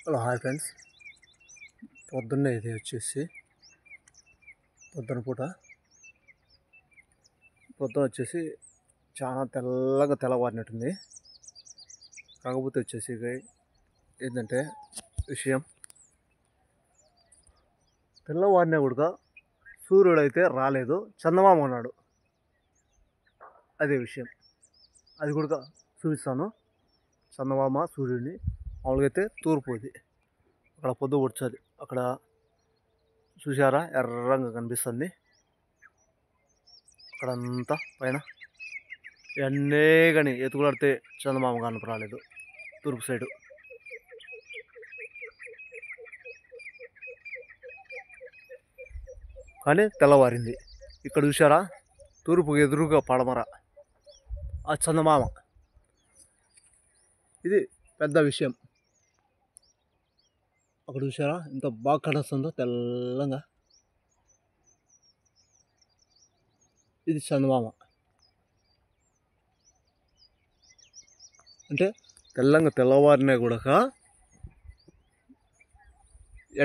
Hello hi friends. పొద్దున్నే ఇది వచ్చేసి పొద్దున వచ్చేసి చాలా తెల్లగా తెల్లవారినట్టుంది. కాకపోతే వచ్చేసి ఏంటంటే విషయం, తెల్లవారినా కూడా సూర్యుడు అయితే రాలేదు, చందమామ ఉన్నాడు. అదే విషయం, అది కూడా చూపిస్తాను. చందమామ సూర్యుడిని మామూలుగా అయితే తూర్పుది, అక్కడ పొద్దు వచ్చేది. అక్కడ చూసారా ఎర్రంగా కనిపిస్తుంది. అక్కడంతా పైన ఇవన్నీ కానీ ఎత్తుకులాడితే చందమామ కనపరాలేదు తూర్పు సైడు. కానీ తెల్లవారింది. ఇక్కడ చూసారా తూర్పుకు ఎదురుగా పడమర ఆ చందమామ. ఇది పెద్ద విషయం. అక్కడ చూసారా ఇంత బాగా కనిపిస్తుందో తెల్లంగా. ఇది చందమామ అంటే తెల్లంగా తెల్లవారినా కూడా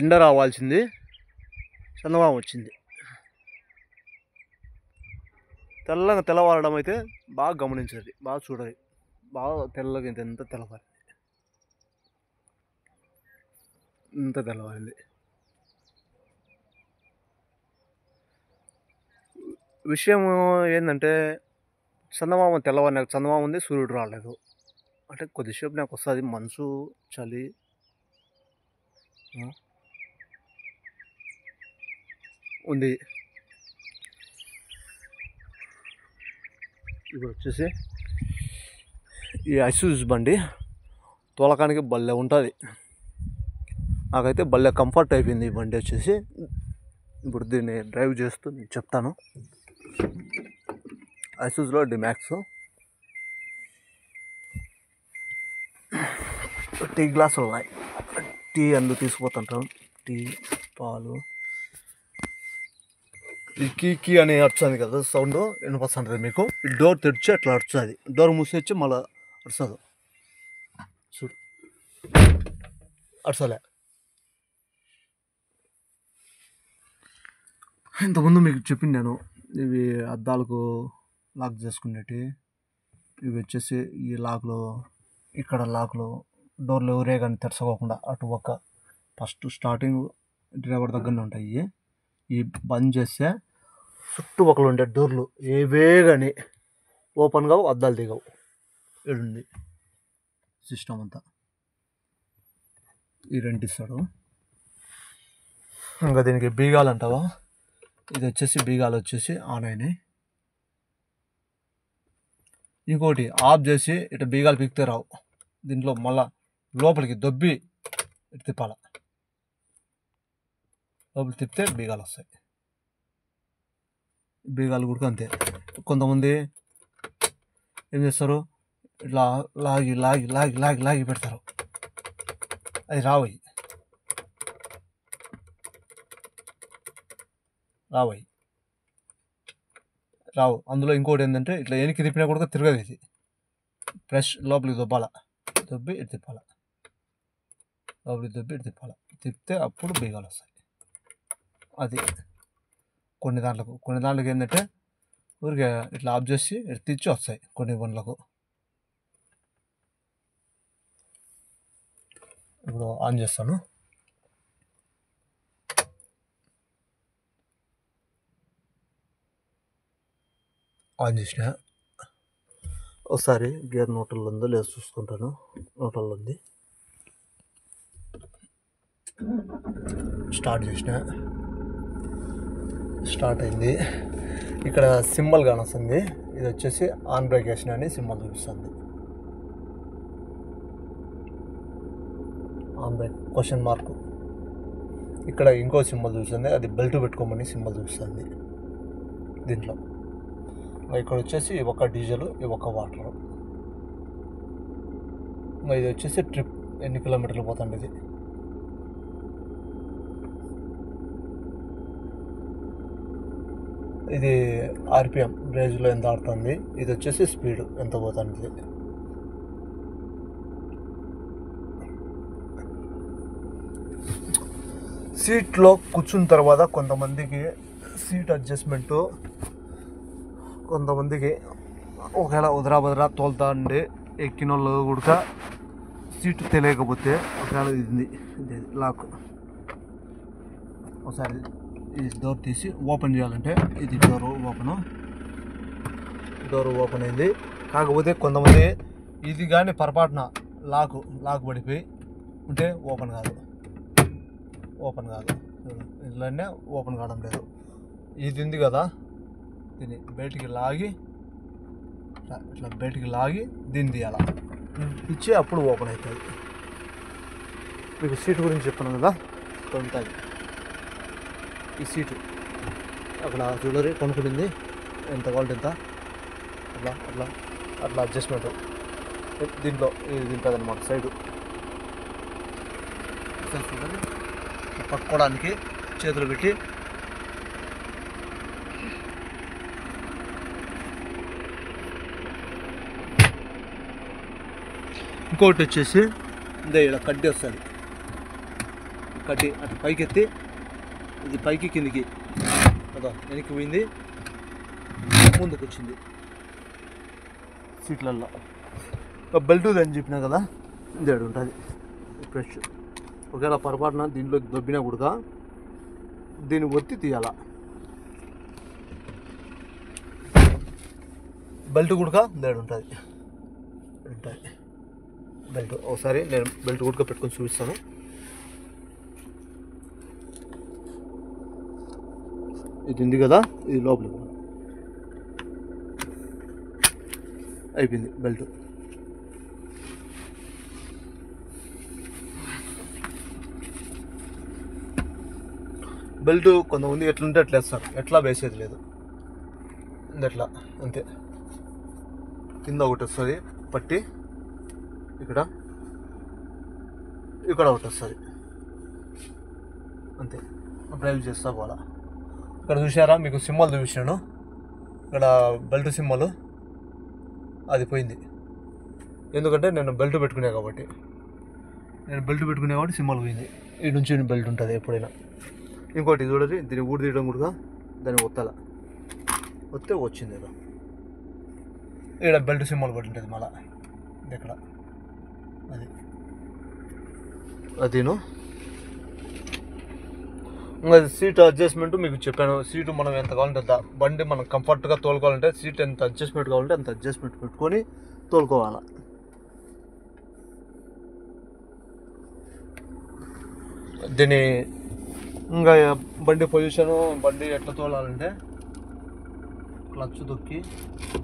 ఎండ రావాల్సింది, చందమామ వచ్చింది. తెల్లంగా తెల్లవారడం అయితే బాగా గమనించాలి, బాగా చూడాలి. బాగా తెల్లగా ఎంత తెల్లవారింది, ఇంత తెల్లవారింది. విషయం ఏంటంటే చందమామ తెల్లవారిన చందమామ ఉంది, సూర్యుడు రాలేదు. అంటే కొద్దిసేపు నాకు వస్తుంది మనసు, చలి. ఉంది. ఇప్పుడు వచ్చేసి ఈ ఐసూజ్ బండి తోలకానికి భలే ఉంటుంది. నాకైతే భలే కంఫర్ట్ అయిపోయింది ఈ బండి వచ్చేసి. ఇప్పుడు దీన్ని డ్రైవ్ చేస్తూ నేను చెప్తాను. ఐసూజ్లో డిమాక్స్. టీ గ్లాసులు ఉన్నాయి, టీ అందుకు తీసుకుపోతుంటాం. టీ, పాలు. ఈ కీ అని అడుస్తుంది కదా, సౌండ్ వినిపిస్తుంటుంది మీకు. ఈ డోర్ తెరిచి అట్లా అడుస్తుంది, డోర్ మూసేచ్చి మళ్ళీ అడుస్తుంది. చూడు అడుసలే. ఇంతకుముందు మీకు చెప్పింది నేను, ఇవి అద్దాలకు లాక్ చేసుకునేవి. ఇవి వచ్చేసి ఈ లాక్లు, ఇక్కడ లాక్లు, డోర్లు ఎవరే కానీ తెరచుకోకుండా అటు ఒక ఫస్ట్ స్టార్టింగ్ డ్రైవర్ దగ్గరనే ఉంటాయి. ఈ బంద్ చేస్తే చుట్టుపక్కల ఉండే డోర్లు ఏవే కానీ ఓపెన్ కావు, అద్దాలు దిగవు. ఏడుంది సిస్టమ్ అంతా. ఈ రెంట్ ఇస్తాడు. ఇంకా దీనికి బీగాలు అంటావా, ఇది వచ్చేసి బీగాలు వచ్చేసి ఆన్ అయినాయి. ఇంకోటి ఆఫ్ చేసి ఇటు బీగాలు పీకితే రావు. దీంట్లో మళ్ళా లోపలికి దొబ్బి ఇటు తిప్పాల, లోపలికి తిప్పితే బీగాలు వస్తాయి. బీగాలు కూడా అంతే. కొంతమంది ఏం చేస్తారు, ఇట్లా లాగి లాగి లాగి లాగి లాగి పెడతారు, అది రావయి రావు. అందులో ఇంకోటి ఏంటంటే ఇట్లా వెనక్కి తిప్పినా కూడా తిరగదు. ఇది ఫ్రెష్ లోపలికి దొబ్బాల, దొబ్బి ఇటు తిప్పాల, లోపలికి దొబ్బి ఇటు తిప్పాల. తిప్పితే అప్పుడు బీగాలు వస్తాయి. అది కొన్ని దాంట్లకు ఏంటంటే ఊరికే ఇట్లా ఆఫ్ చేసి ఇటు తెచ్చి వస్తాయి కొన్ని బండ్లకు. ఇప్పుడు ఆన్ చేస్తాను. ఆన్ చేసిన ఒకసారి గేర్ న్యూట్రల్ ఉందో లేదో చూసుకుంటాను. న్యూట్రల్ ఉంది. స్టార్ట్ చేసిన, స్టార్ట్ అయింది. ఇక్కడ సింబల్ కానొస్తుంది, ఇది వచ్చేసి ఆన్ బ్రేక్ వేసిన అని సింబల్ చూపిస్తుంది. On break question mark. ఇక్కడ ఇంకో సింబల్ చూపిస్తుంది, అది బెల్ట్ పెట్టుకోమని సింబల్ చూపిస్తుంది దీంట్లో. ఇక్కడ వచ్చేసి ఒక డీజిల్, ఒక వాటర్. ఇది వచ్చేసి ట్రిప్ ఎన్ని కిలోమీటర్లు పోతుంది. ఇది ఆర్పిఎం రేంజ్లో ఎంత ఆడుతుంది. ఇది వచ్చేసి స్పీడ్ ఎంత పోతుంది. సీట్లో కూర్చున్న తర్వాత కొంతమందికి సీట్ అడ్జస్ట్మెంటు, కొంతమందికి ఒకవేళ ఉదరా తోలుతా ఉండి ఎక్కిన వాళ్ళు కూడా సీటు తెలియకపోతే ఒకవేళ ఇది లాక్ ఒకసారి ఇది డోర్ తీసి ఓపెన్ చేయాలంటే ఇది డోర్ ఓపెన్ అయింది. కాకపోతే కొంతమంది ఇది కానీ పొరపాటున లాక్ పడిపోయి ఉంటే ఓపెన్ కాదు ఇట్లానే ఓపెన్ కావడం లేదు. ఇది ఉంది కదా, దీన్ని బయటికి లాగి దీన్ని తీయాల ఇచ్చి అప్పుడు ఓపెన్ అవుతుంది. మీకు సీటు గురించి చెప్పాను కదా, ఉంటుంది ఈ సీటు అక్కడ జ్యువెలరీ కొనుక్కుంటుంది, ఎంత క్వాలిటీ ఎంత అట్లా అడ్జస్ట్మెంట్ దీంట్లో ఇది ఉంటుంది అనమాట. సైడు పట్టుకోవడానికి చేతులు పెట్టి ఇంకోటి వచ్చేసి ఇదే ఇలా కడ్డీ వస్తుంది. కడ్డీ అటు పైకి ఎత్తి ఇది పైకి కిందికి అదో వెనక్కి పోయింది, ముందుకు వచ్చింది. సీట్లల్లో బెల్ట్ అని చెప్పినా కదా, ఇది ఉంటుంది ఫ్రెష్. ఒకవేళ పొరపాటున దీంట్లో దొబ్బినా కూడా దీన్ని ఒత్తి తీయాల. బెల్ట్ కూడా ఉంటుంది బెల్ట్. ఒకసారి నేను బెల్ట్ కూడా పెట్టుకొని చూపిస్తాను. ఇది ఉంది కదా, ఇది లోపల అయిపోయింది బెల్ట్. బెల్ట్ కొంతమంది ఎట్లుంటే అట్లా వేస్తారు, ఎట్లా వేసేది లేదు, ఎట్లా అంతే. కింద ఒకటి వస్తుంది పట్టి, ఇక్కడ ఒకటి వస్తుంది అంతే. డ్రైవ్ చేస్తా పోవాలా. ఇక్కడ చూసారా, మీకు సింబల్ చూపించాను, ఇక్కడ బెల్ట్ సింబల్ అది పోయింది. ఎందుకంటే నేను బెల్ట్ పెట్టుకునే కాబట్టి సింబల్ పోయింది. ఈ నుంచి బెల్ట్ ఉంటుంది ఎప్పుడైనా. ఇంకోటి చూడండి, దీన్ని ఊడి తీయడం కూడా దాన్ని ఒత్తే వచ్చింది ఏదో. ఇక్కడ బెల్ట్ సింబల్ పడి ఉంటుంది మళ్ళా ఇక్కడ. అదిను ఇంకా సీట్ అడ్జస్ట్మెంట్ మీకు చెప్పాను. సీటు మనం ఎంత కావాలంటే అంత, బండి మనం కంఫర్ట్గా తోలుకోవాలంటే సీట్ ఎంత అడ్జస్ట్మెంట్ కావాలంటే అంత అడ్జస్ట్మెంట్ పెట్టుకొని తోలుకోవాలి. దీని ఇంకా బండి పొజిషను, బండి ఎట్లా తోలాలంటే క్లచ్ తొక్కి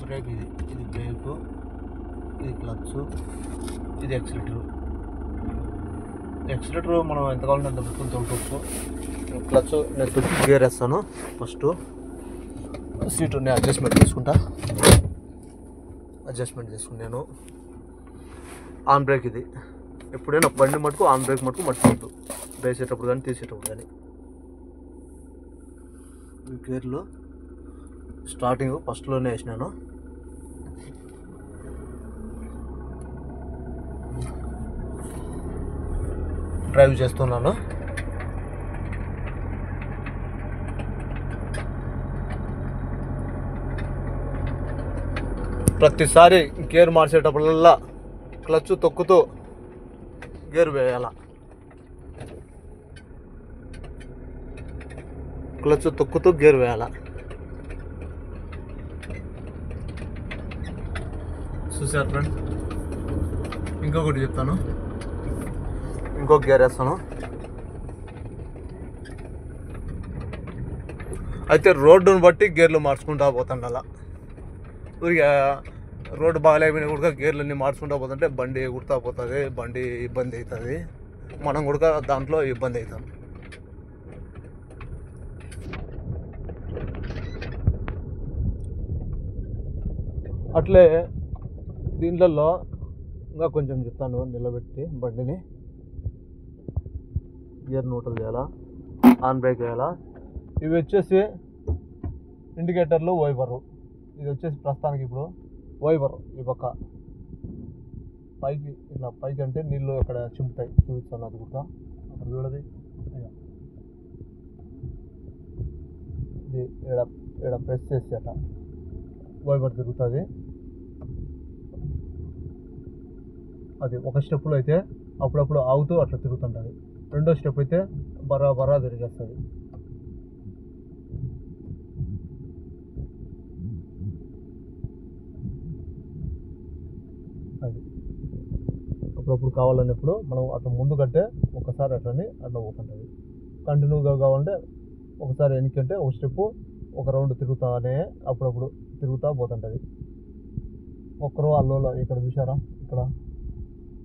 బ్రేక్, ఇది బ్రేకు, ఇది క్లచ్, ఇది ఎక్సిలేటరు మనం ఎంత కావాలంటే అంత పెట్టుకుని తోలుకోవచ్చు. క్లచ్ నేను తొక్కి గేర్ వేస్తాను ఫస్ట్. సీటు నేను అడ్జస్ట్మెంట్ చేసుకున్నాను. ఆన్ బ్రేక్ ఇది ఎప్పుడైనా బండి మటుకు ఆన్ బ్రేక్ మర్చిపోద్దు, వేసేటప్పుడు కానీ తీసేటప్పుడు కానీ. ఈ గేర్లో స్టార్టింగ్ ఫస్ట్లోనే వేసినాను. డ్రైవ్ చేస్తున్నాను. ప్రతిసారి గేర్ మార్చేటప్పుడల్లా క్లచ్ తొక్కుతూ గేర్ వేయాల. చూసారు ఫ్రెండ్, ఇంకొకటి చెప్తాను. ఇంకొక గేర్ వేస్తాను. అయితే రోడ్డును బట్టి గేర్లు మార్చుకుంటా పోతాను. అలా ఊరిగా రోడ్డు బాగాలేకపోయినా కూడా గేర్లన్నీ మార్చుకుంటా పోతుంటే బండి ఎగురుతా పోతుంది, బండి ఇబ్బంది అవుతుంది, మనం కూడా దాంట్లో ఇబ్బంది అవుతాం. అట్లే దీంట్లో ఇంకా కొంచెం చెప్తాను. నిలబెట్టి బండిని గేర్ న్యూట్రల్ చేయాలా, ఆన్ బ్రేక్ వేయాలా. ఇవి వచ్చేసి ఇండికేటర్లు, వైపరు. ఇది వచ్చేసి ప్రస్తుతానికి ఇప్పుడు వైపర్. ఈ పక్క పైకి అంటే నీళ్ళు అక్కడ చింపుతాయి, చూపిస్తాను. అది కూడా అక్కడ చూడది ఇది ఇక్కడ ప్రెస్ చేసేట వైపర్ తిరుగుతుంది. అది ఒక స్టెప్లో అయితే అప్పుడప్పుడు ఆగుతూ అట్లా తిరుగుతుంటుంది. రెండో స్టెప్ అయితే బరా తిరిగేస్తుంది. అది అప్పుడప్పుడు కావాలన్నప్పుడు మనం అట్లా ముందు కంటే ఒకసారి అట్లా పోతుంటుంది. కంటిన్యూగా కావాలంటే ఒకసారి వెనక్కి ఒక స్టెప్పు ఒక రౌండ్ తిరుగుతానే అప్పుడప్పుడు తిరుగుతూ పోతుంటుంది. ఒక్కరో అల్లోలో ఇక్కడ చూసారా, ఇక్కడ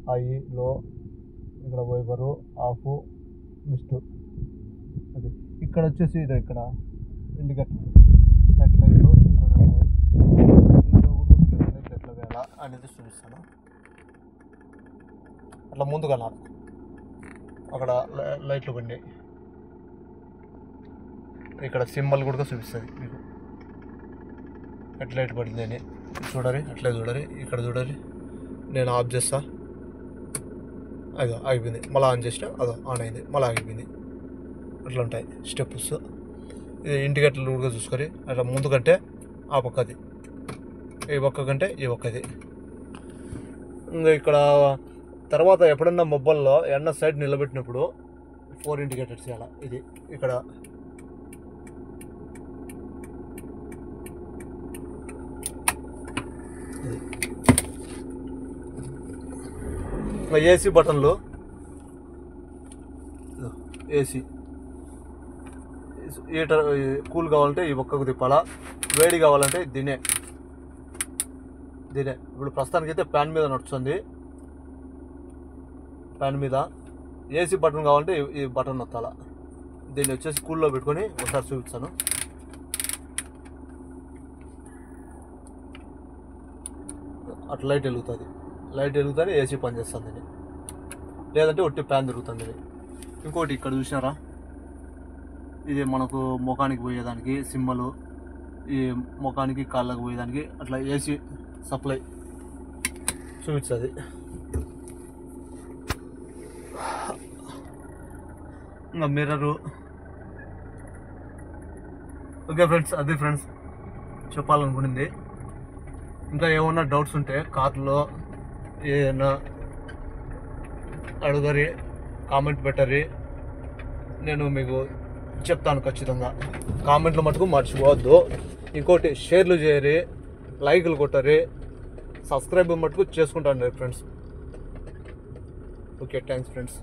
హై లో, ఇక్కడ వైపరు ఆఫ్ మిస్ట్. అది ఇక్కడ వచ్చేసి ఇది ఇక్కడ ఇండికేటర్ హెడ్లైట్లు దీంట్లోనే ఉన్నాయి. దీంట్లో కూడా మీకు హెడ్లైట్ ఎట్లా వేయాలా అనేది చూపిస్తాను. అట్లా ముందుగా అక్కడ లైట్లు బండి, ఇక్కడ సింబల్ కూడా చూపిస్తుంది మీకు. హెడ్లైట్ పడింది అని చూడరి, అట్లే చూడరి, ఇక్కడ చూడరి. నేను ఆఫ్ చేస్తా, అదో ఆగిపోయింది. మళ్ళీ ఆన్ చేసిన అదో ఆన్ అయింది, మళ్ళీ ఆగిపోయింది. అట్లా ఉంటాయి స్టెప్స్. ఇది ఇండికేటర్లు కూడా చూసుకొని అట్లా ముందు కంటే ఆ పక్కది, ఈ పక్క కంటే ఈ పక్కది. ఇంకా ఇక్కడ తర్వాత ఎప్పుడన్నా మొబైల్లో ఎన్న సైడ్ నిలబెట్టినప్పుడు 4 ఇండికేటర్స్ చేయాలి. ఇది ఇక్కడ ఏసీ బటన్లు, ఏసీ హీటర్ కూల్ కావాలంటే ఈ పక్కకు తిప్పాలా, వేడి కావాలంటే దీనే. ఇప్పుడు ప్రస్తుతానికి అయితే ఫ్యాన్ మీద నడుస్తుంది. ఫ్యాన్ మీద ఏసీ బటన్ కావాలంటే ఈ బటన్ నొత్తాలా. దీన్ని వచ్చేసి కూల్లో పెట్టుకొని ఒకసారి చూపిస్తాను. అట్లా లైట్ వెలుగుతుంది, ఏసీ పనిచేస్తుంది. లేదంటే ఒట్టి ఫ్యాన్ తిరుగుతుంది. ఇంకోటి ఇక్కడ చూసినారా, ఇది మనకు ముఖానికి పోయేదానికి సింబలు, ఈ ముఖానికి కాళ్ళకు పోయేదానికి అట్లా ఏసీ సప్లై చూపిస్తుంది. ఇంకా మిర్రరు. ఓకే ఫ్రెండ్స్, అది ఫ్రెండ్స్ చెప్పాలనుకునింది. ఇంకా ఏమన్నా డౌట్స్ ఉంటే కార్లో ఏదైనా అడుగరి, కామెంట్ పెట్టరి, నేను మీకు చెప్తాను ఖచ్చితంగా. కామెంట్లు మటుకు మర్చిపోవద్దు. ఇంకోటి షేర్లు చేయరి, లైకులు కొట్టరి, సబ్స్క్రైబ్ మటుకు చేసుకుంటాను ఫ్రెండ్స్. Okay, thanks friends.